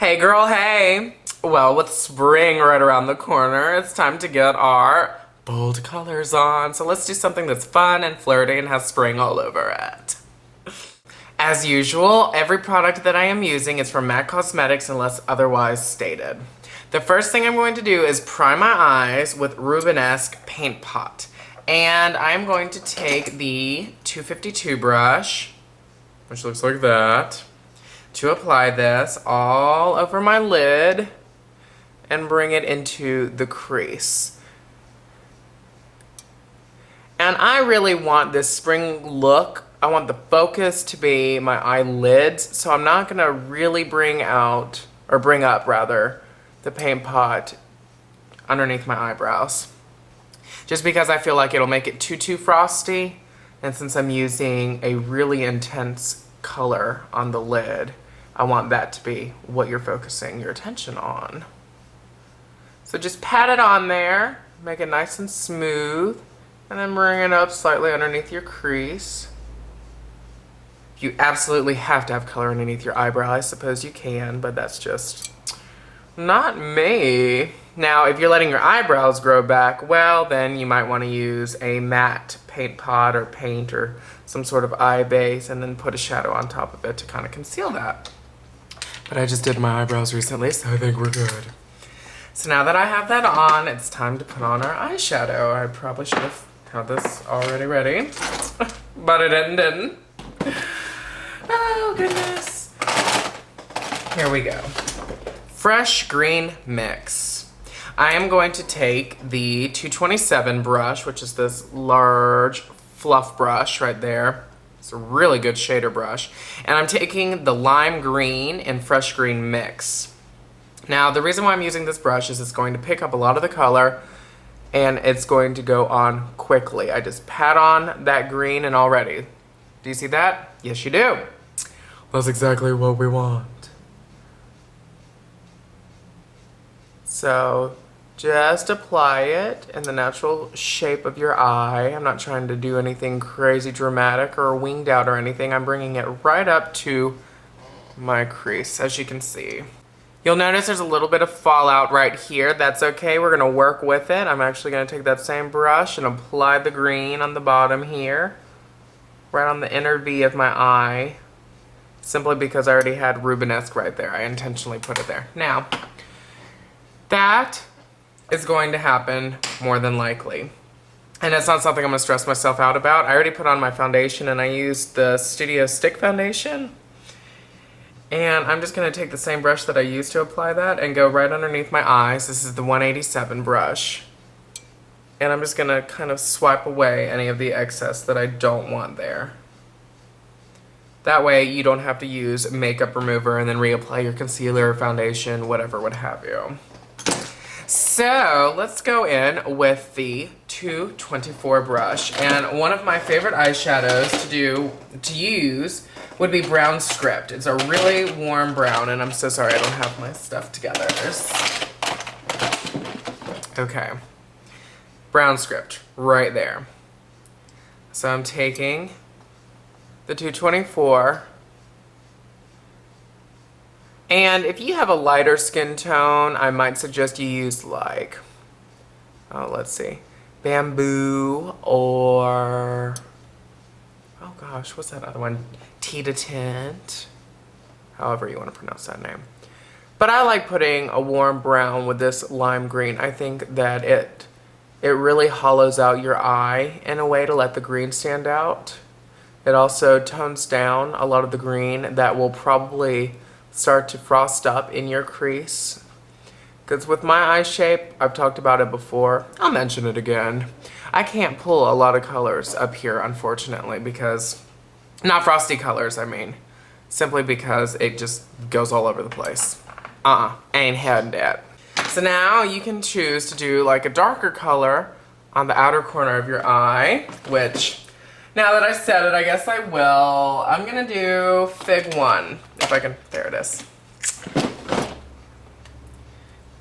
Hey girl, hey! Well, with spring right around the corner, it's time to get our bold colors on. So let's do something that's fun and flirty and has spring all over it. As usual, every product that I am using is from MAC Cosmetics unless otherwise stated. The first thing I'm going to do is prime my eyes with Rubenesque Paint Pot. And I'm going to take the 252 brush, which looks like that, to apply this all over my lid and bring it into the crease. And I really want this spring look. I want the focus to be my eyelids, so I'm not gonna really bring up the paint pot underneath my eyebrows. Just because I feel like it'll make it too frosty, and since I'm using a really intense color on the lid, I want that to be what you're focusing your attention on. So just pat it on there, make it nice and smooth, and then bring it up slightly underneath your crease. If you absolutely have to have color underneath your eyebrow, I suppose you can, but that's just not me. Now, if you're letting your eyebrows grow back, well, then you might want to use a matte paint pot or paint or some sort of eye base and then put a shadow on top of it to kind of conceal that. But I just did my eyebrows recently, so I think we're good. So now that I have that on, it's time to put on our eyeshadow. I probably should have had this already ready, but I didn't. Oh, goodness. Here we go. Fresh Green Mix. I am going to take the 227 brush, which is this large fluff brush right there. It's a really good shader brush. And I'm taking the Lime Green and Fresh Green Mix. Now, the reason why I'm using this brush is it's going to pick up a lot of the color and it's going to go on quickly. I just pat on that green and already. Do you see that? Yes, you do. That's exactly what we want. So just apply it in the natural shape of your eye. I'm not trying to do anything crazy dramatic or winged out or anything. I'm bringing it right up to my crease, as you can see. You'll notice there's a little bit of fallout right here. That's okay, we're gonna work with it. I'm actually gonna take that same brush and apply the green on the bottom here, right on the inner V of my eye, simply because I already had Rubenesque right there. I intentionally put it there. Now, that is going to happen more than likely. And it's not something I'm gonna stress myself out about. I already put on my foundation and I used the Studio Stick foundation. And I'm just gonna take the same brush that I used to apply that and go right underneath my eyes. This is the 187 brush. And I'm just gonna kind of swipe away any of the excess that I don't want there. That way you don't have to use makeup remover and then reapply your concealer, foundation, whatever, what have you. So let's go in with the 224 brush. And one of my favorite eyeshadows to use would be Brown Script. It's a really warm brown, and I'm so sorry I don't have my stuff together. Okay. Brown Script, right there. So I'm taking the 224. And if you have a lighter skin tone, I might suggest you use like, let's see, Bamboo or, oh gosh, what's that other one? Tita Tint, however you want to pronounce that name. But I like putting a warm brown with this lime green. I think that it really hollows out your eye in a way to let the green stand out. It also tones down a lot of the green that will probably start to frost up in your crease. Because with my eye shape, I've talked about it before, I'll mention it again, I can't pull a lot of colors up here, unfortunately, because, not frosty colors, I mean, simply because it just goes all over the place. Ain't had that. So now you can choose to do like a darker color on the outer corner of your eye, which, now that I said it, I guess I will. I'm gonna do Fig 1, if I can, there it is.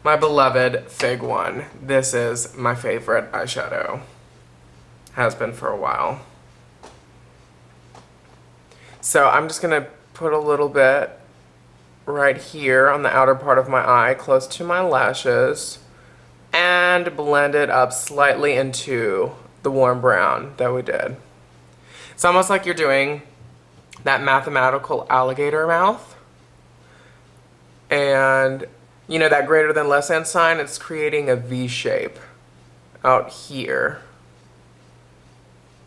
My beloved Fig 1. This is my favorite eyeshadow. Has been for a while. So I'm just gonna put a little bit right here on the outer part of my eye, close to my lashes, and blend it up slightly into the warm brown that we did. It's almost like you're doing that mathematical alligator mouth. And you know that greater than less than sign? It's creating a V shape out here.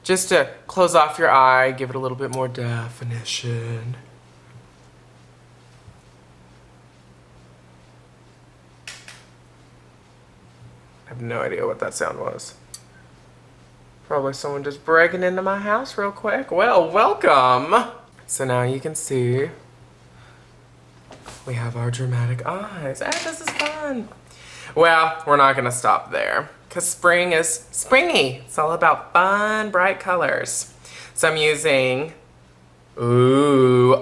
Just to close off your eye, give it a little bit more definition. I have no idea what that sound was. Probably someone just breaking into my house real quick. Well, welcome. So now you can see we have our dramatic eyes. Hey, this is fun. Well, we're not gonna stop there because spring is springy. It's all about fun, bright colors. So I'm using, Aqualine.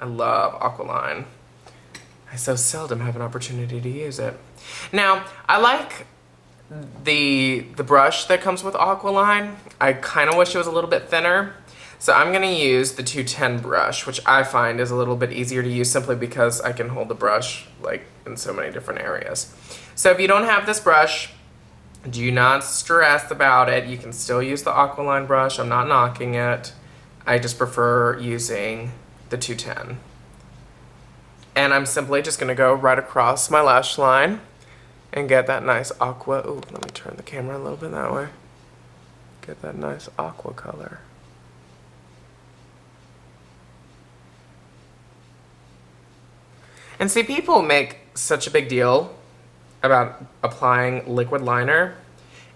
I love Aqualine. I so seldom have an opportunity to use it. Now, I like the brush that comes with Aqualine. I kind of wish it was a little bit thinner. So I'm gonna use the 210 brush, which I find is a little bit easier to use simply because I can hold the brush like in so many different areas. So if you don't have this brush, do not stress about it. You can still use the Aqualine brush. I'm not knocking it. I just prefer using the 210. And I'm simply just gonna go right across my lash line and get that nice aqua. Ooh, let me turn the camera a little bit that way. Get that nice aqua color. And see, people make such a big deal about applying liquid liner.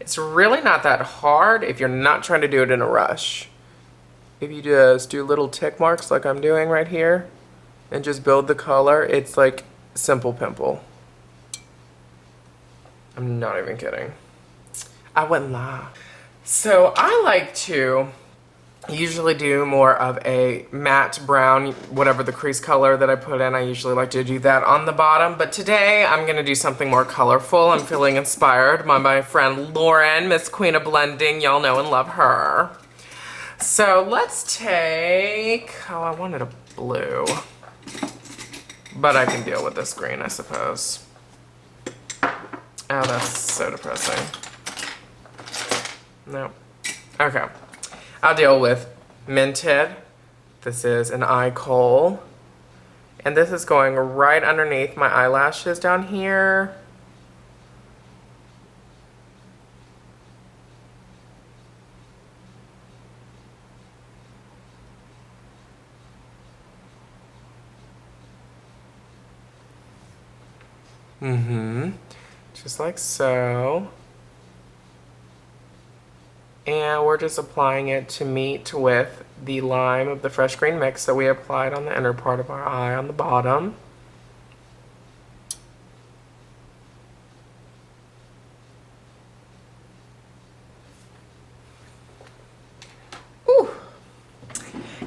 It's really not that hard if you're not trying to do it in a rush. If you just do little tick marks like I'm doing right here and just build the color, it's like simple pimple. I'm not even kidding. I wouldn't lie. So I like to usually do more of a matte brown, whatever the crease color that I put in. I usually like to do that on the bottom, but today I'm gonna do something more colorful. I'm feeling inspired by my friend Lauren, Miss Queen of Blending. Y'all know and love her. So let's take, oh, I wanted a blue, but I can deal with this green, I suppose. Oh, that's so depressing. No. Okay. I'll deal with Minted. This is an Eye Kohl. And this is going right underneath my eyelashes down here. Just like so. And we're just applying it to meet with the lime of the fresh green mix that we applied on the inner part of our eye on the bottom. Ooh.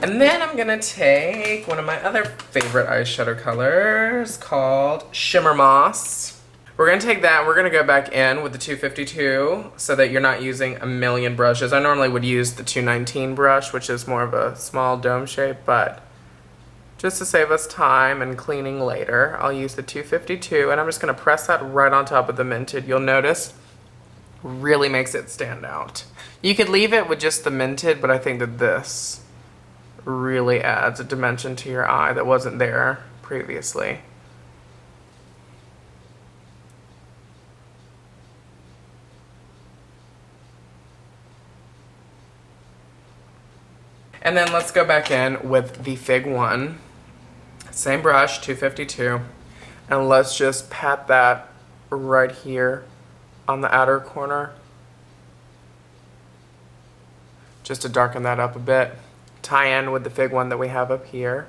And then I'm gonna take one of my other favorite eyeshadow colors called Shimmermoss. We're gonna take that and we're gonna go back in with the 252 so that you're not using a million brushes. I normally would use the 219 brush, which is more of a small dome shape, but just to save us time and cleaning later, I'll use the 252 and I'm just gonna press that right on top of the Minted. You'll notice really makes it stand out. You could leave it with just the Minted, but I think that this really adds a dimension to your eye that wasn't there previously. And then let's go back in with the Fig 1. Same brush, 252. And let's just pat that right here on the outer corner. Just to darken that up a bit. Tie in with the Fig 1 that we have up here.